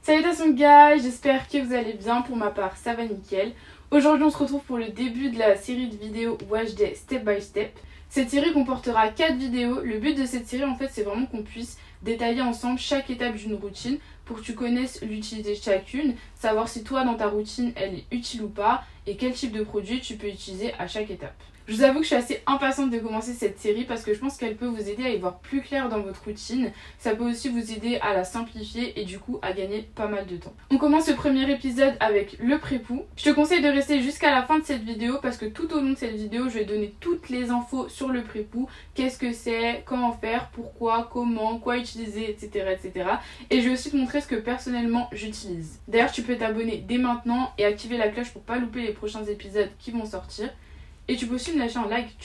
Salutations guys, j'espère que vous allez bien. Pour ma part ça va nickel. Aujourd'hui on se retrouve pour le début de la série de vidéos Wash Day Step by Step. Cette série comportera 4 vidéos. Le but de cette série en fait c'est vraiment qu'on puisse détailler ensemble chaque étape d'une routine pour que tu connaisses l'utilité de chacune, savoir si toi dans ta routine elle est utile ou pas et quel type de produit tu peux utiliser à chaque étape. Je vous avoue que je suis assez impatiente de commencer cette série parce que je pense qu'elle peut vous aider à y voir plus clair dans votre routine. Ça peut aussi vous aider à la simplifier et du coup à gagner pas mal de temps. On commence le premier épisode avec le pré-pou. Je te conseille de rester jusqu'à la fin de cette vidéo parce que tout au long de cette vidéo, je vais donner toutes les infos sur le pré-pou. Qu'est-ce que c'est, comment faire, pourquoi, comment, quoi utiliser, etc. etc. Et je vais aussi te montrer ce que personnellement j'utilise. D'ailleurs, tu peux t'abonner dès maintenant et activer la cloche pour pas louper les prochains épisodes qui vont sortir. Et tu peux aussi me lâcher un like,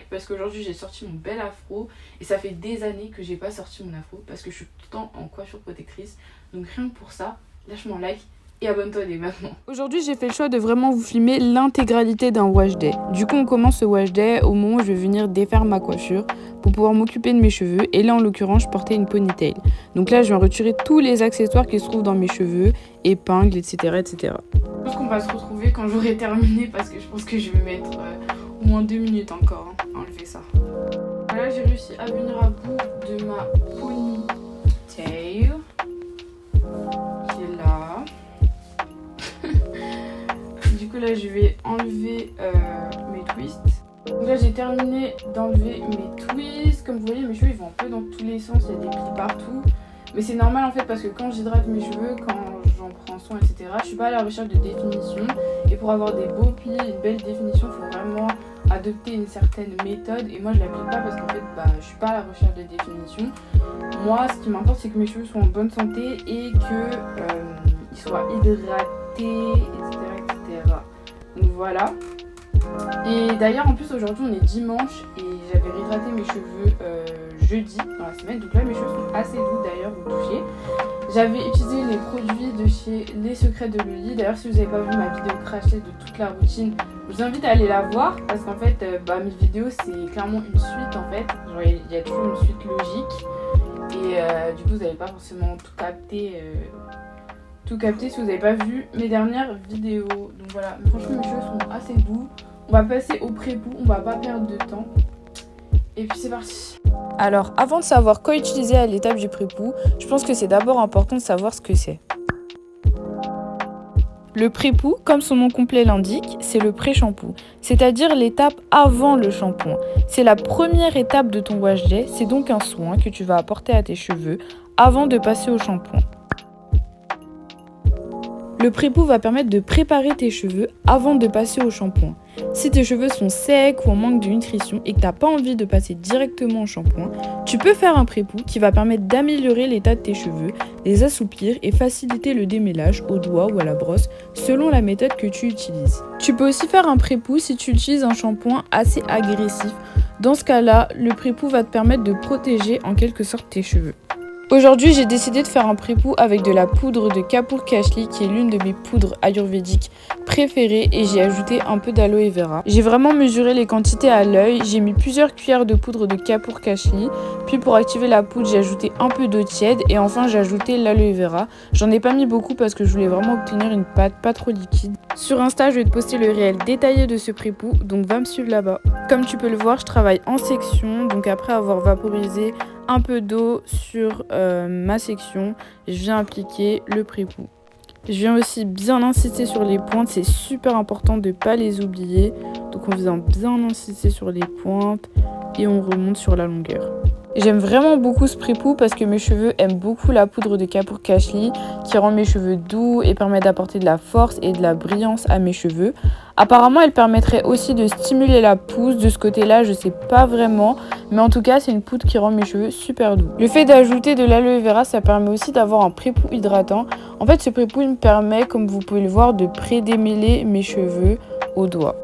parce qu'aujourd'hui j'ai sorti mon bel afro et ça fait des années que j'ai pas sorti mon afro parce que je suis tout le temps en coiffure protectrice. Donc rien que pour ça, lâche-moi un like et abonne-toi dès maintenant. Aujourd'hui j'ai fait le choix de vraiment vous filmer l'intégralité d'un wash day. Du coup on commence ce wash day au moment où je vais venir défaire ma coiffure pour pouvoir m'occuper de mes cheveux. Et là en l'occurrence je portais une ponytail. Donc là je vais retirer tous les accessoires qui se trouvent dans mes cheveux, épingles, etc. etc. Je pense qu'on va se retrouver quand j'aurai terminé parce que je pense que je vais mettre au moins 2 minutes encore à enlever ça. Là j'ai réussi à venir à bout de ma ponytail qui est là. Du coup là je vais enlever mes twists. Donc là j'ai terminé d'enlever mes twists. Comme vous voyez mes cheveux ils vont un peu dans tous les sens, il y a des plis partout. Mais c'est normal en fait parce que quand j'hydrate mes cheveux, quand j'en prends soin etc, je suis pas à la recherche de définition. Et pour avoir des beaux plis, une belle définition, il faut vraiment adopter une certaine méthode. Et moi je l'applique pas parce qu'en fait je suis pas à la recherche de définition. Moi ce qui m'importe c'est que mes cheveux soient en bonne santé et qu'ils soient hydratés etc, etc. Donc voilà. Et d'ailleurs en plus aujourd'hui on est dimanche et j'avais réhydraté mes cheveux jeudi dans la semaine. Donc là mes cheveux sont assez doux d'ailleurs, vous touchez. J'avais utilisé les produits de chez Les Secrets de Loli. D'ailleurs si vous n'avez pas vu ma vidéo crachée de toute la routine, je vous invite à aller la voir parce qu'en fait mes vidéos c'est clairement une suite en fait. Genre il y a toujours une suite logique et du coup vous n'allez pas forcément tout capter si vous n'avez pas vu mes dernières vidéos. Donc voilà, franchement mes cheveux sont assez doux. On va passer au pré-pou, on va pas perdre de temps. Et puis c'est parti. Alors avant de savoir quoi utiliser à l'étape du pré-pou, je pense que c'est d'abord important de savoir ce que c'est. Le pré-pou, comme son nom complet l'indique, c'est le pré-shampoo, c'est-à-dire l'étape avant le shampoing. C'est la première étape de ton wash day, c'est donc un soin que tu vas apporter à tes cheveux avant de passer au shampoing. Le pré-pou va permettre de préparer tes cheveux avant de passer au shampoing. Si tes cheveux sont secs ou en manque de nutrition et que tu n'as pas envie de passer directement au shampoing, tu peux faire un pré-pou qui va permettre d'améliorer l'état de tes cheveux, les assouplir et faciliter le démêlage au doigt ou à la brosse selon la méthode que tu utilises. Tu peux aussi faire un pré-pou si tu utilises un shampoing assez agressif. Dans ce cas-là, le pré-pou va te permettre de protéger en quelque sorte tes cheveux. Aujourd'hui, j'ai décidé de faire un pré-pou avec de la poudre de Kapur Kashli qui est l'une de mes poudres ayurvédiques préférées et j'ai ajouté un peu d'aloe vera. J'ai vraiment mesuré les quantités à l'œil, j'ai mis plusieurs cuillères de poudre de Kapur Kashli, puis pour activer la poudre, j'ai ajouté un peu d'eau tiède et enfin j'ai ajouté l'aloe vera. J'en ai pas mis beaucoup parce que je voulais vraiment obtenir une pâte pas trop liquide. Sur Insta, je vais te poster le réel détaillé de ce pré-pou, donc va me suivre là-bas. Comme tu peux le voir, je travaille en section, donc après avoir vaporisé un peu d'eau sur ma section, je viens appliquer le pré-pou. Je viens aussi bien insister sur les pointes, c'est super important de ne pas les oublier. Donc on vient bien insister sur les pointes et on remonte sur la longueur. J'aime vraiment beaucoup ce pré-pou parce que mes cheveux aiment beaucoup la poudre de Kapur Kashli qui rend mes cheveux doux et permet d'apporter de la force et de la brillance à mes cheveux. Apparemment, elle permettrait aussi de stimuler la pousse. De ce côté-là, je sais pas vraiment, mais en tout cas, c'est une poudre qui rend mes cheveux super doux. Le fait d'ajouter de l'aloe vera, ça permet aussi d'avoir un pré-pou hydratant. En fait, ce pré-pou il me permet, comme vous pouvez le voir, de pré-démêler mes cheveux au doigt.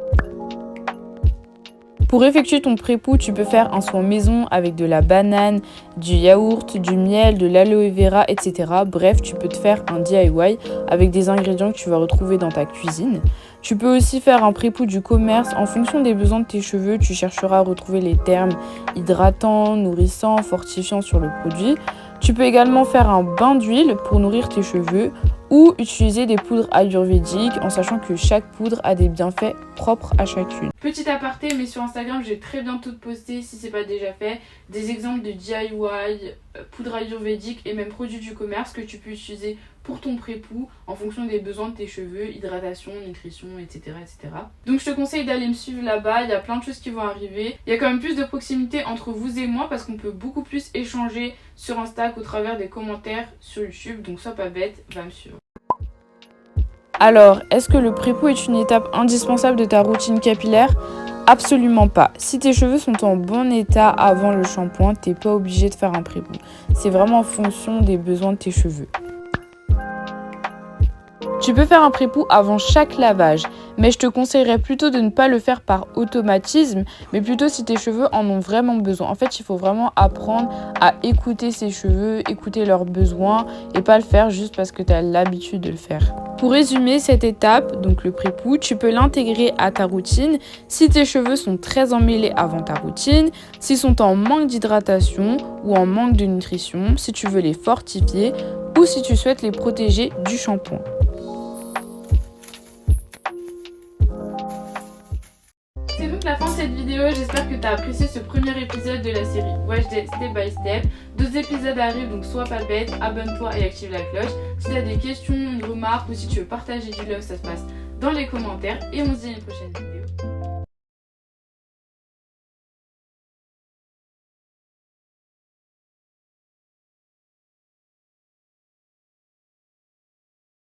Pour effectuer ton pré-pou, tu peux faire un soin maison avec de la banane, du yaourt, du miel, de l'aloe vera, etc. Bref, tu peux te faire un DIY avec des ingrédients que tu vas retrouver dans ta cuisine. Tu peux aussi faire un pré-pou du commerce. En fonction des besoins de tes cheveux, tu chercheras à retrouver les termes hydratants, nourrissants, fortifiants sur le produit. Tu peux également faire un bain d'huile pour nourrir tes cheveux ou utiliser des poudres ayurvédiques en sachant que chaque poudre a des bienfaits propres à chacune. Petit aparté, mais sur Instagram, j'ai très bientôt posté, si c'est pas déjà fait, des exemples de DIY, poudre ayurvédique et même produits du commerce que tu peux utiliser pour ton pré-pou en fonction des besoins de tes cheveux, hydratation, nutrition, etc., etc. Donc je te conseille d'aller me suivre là-bas, il y a plein de choses qui vont arriver. Il y a quand même plus de proximité entre vous et moi parce qu'on peut beaucoup plus échanger sur Insta qu'au travers des commentaires sur YouTube, donc sois pas bête, va me suivre. Alors, est-ce que le pré-pou est une étape indispensable de ta routine capillaire ? Absolument pas. Si tes cheveux sont en bon état avant le shampoing, t'es pas obligé de faire un pré-pou. C'est vraiment en fonction des besoins de tes cheveux. Tu peux faire un pré-pou avant chaque lavage, mais je te conseillerais plutôt de ne pas le faire par automatisme, mais plutôt si tes cheveux en ont vraiment besoin. En fait, il faut vraiment apprendre à écouter ses cheveux, écouter leurs besoins et pas le faire juste parce que tu as l'habitude de le faire. Pour résumer cette étape, donc le pré-pou, tu peux l'intégrer à ta routine si tes cheveux sont très emmêlés avant ta routine, s'ils sont en manque d'hydratation ou en manque de nutrition, si tu veux les fortifier ou si tu souhaites les protéger du shampoing. C'est donc la fin de cette vidéo, j'espère que tu as apprécié ce premier épisode de la série Weshday Step by Step. 2 épisodes arrivent, donc sois pas bête, abonne-toi et active la cloche. Si tu as des questions, une remarque ou si tu veux partager du love, ça se passe dans les commentaires. Et on se dit à une prochaine vidéo.